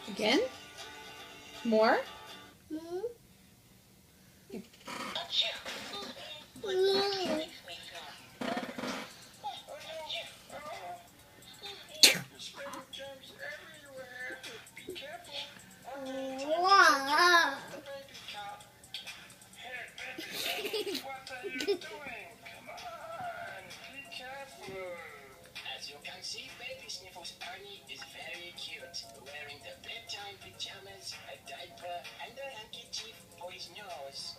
Again? More? As you can see, Baby Sniffles Pony is very cute, wearing the bedtime pajamas, a diaper, and a handkerchief for his nose.